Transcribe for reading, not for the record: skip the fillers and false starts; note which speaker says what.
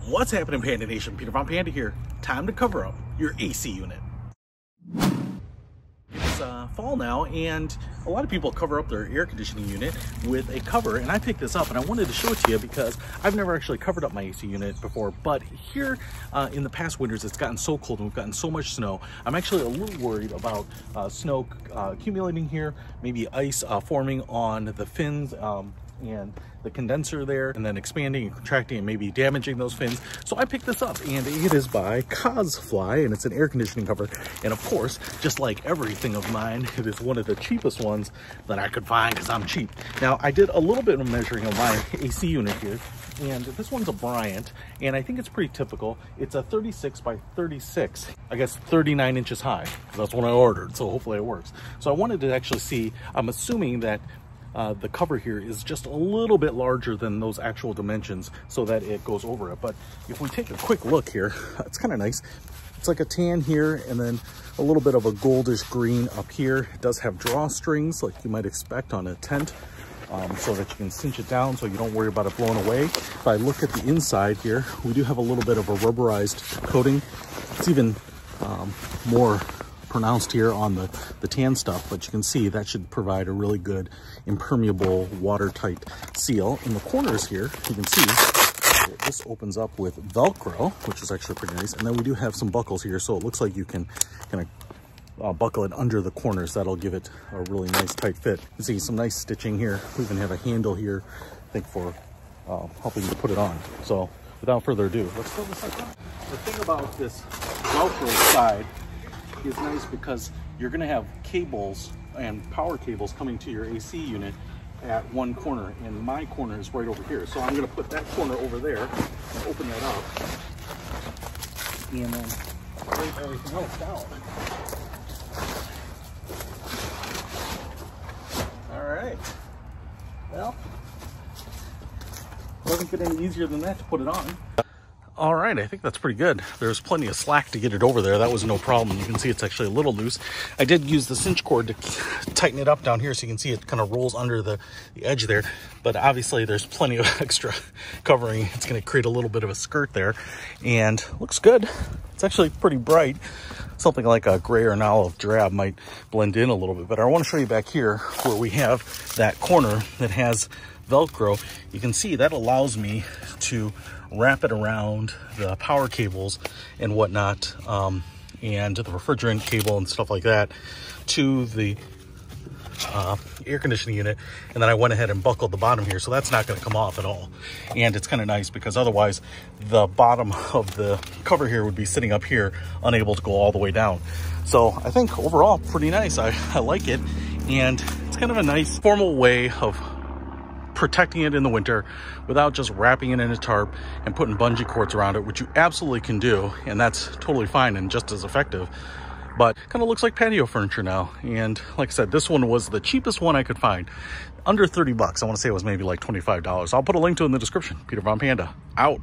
Speaker 1: What's happening, Panda Nation? Peter Von Panda here. Time to cover up your AC unit. It's fall now, and a lot of people cover up their air conditioning unit with a cover, and I picked this up and I wanted to show it to you because I've never actually covered up my AC unit before. But here in the past winters, it's gotten so cold and we've gotten so much snow. I'm actually a little worried about snow accumulating here, maybe ice forming on the fins and the condenser there, and then expanding and contracting and maybe damaging those fins. So I picked this up, and it is by Cosfly, and it's an air conditioning cover. And of course, just like everything of mine, it is one of the cheapest ones that I could find because I'm cheap. Now, I did a little bit of measuring of my AC unit here, and this one's a Bryant, and I think it's pretty typical. It's a 36 by 36, I guess 39 inches high. That's what I ordered, so hopefully it works. So I wanted to actually see, I'm assuming that the cover here is just a little bit larger than those actual dimensions so that it goes over it. But if we take a quick look here, it's kind of nice. It's like a tan here and then a little bit of a goldish green up here. It does have drawstrings like you might expect on a tent, so that you can cinch it down so you don't worry about it blowing away. If I look at the inside here, we do have a little bit of a rubberized coating. It's even more pronounced here on the tan stuff, but you can see that should provide a really good impermeable watertight seal. In the corners here, you can see this opens up with Velcro, which is actually pretty nice. And then we do have some buckles here, so it looks like you can kind of buckle it under the corners. That'll give it a really nice tight fit. You can see some nice stitching here. We even have a handle here, I think, for helping you put it on. So without further ado, let's throw this up. The thing about this Velcro side is nice because you're going to have cables and power cables coming to your AC unit at one corner, and my corner is right over here. So I'm going to put that corner over there and open that up and then break everything else down. All right. Well, it doesn't get any easier than that to put it on. All right, I think that's pretty good. There's plenty of slack to get it over there. That was no problem. You can see it's actually a little loose. I did use the cinch cord to tighten it up down here so you can see it kind of rolls under the edge there. But obviously there's plenty of extra covering. It's going to create a little bit of a skirt there, and looks good. It's actually pretty bright. Something like a gray or an olive drab might blend in a little bit. But I want to show you back here where we have that corner that has Velcro. You can see that allows me to wrap it around the power cables and whatnot, and the refrigerant cable and stuff like that to the air conditioning unit. And then I went ahead and buckled the bottom here, so that's not going to come off at all. And it's kind of nice because otherwise the bottom of the cover here would be sitting up here, unable to go all the way down. So I think overall pretty nice. I like it, and it's kind of a nice formal way of protecting it in the winter without just wrapping it in a tarp and putting bungee cords around it, which you absolutely can do, and that's totally fine and just as effective. But kind of looks like patio furniture now. And like I said, this one was the cheapest one I could find, under 30 bucks. I want to say it was maybe like $25. I'll put a link to it in the description. Peter Von Panda out.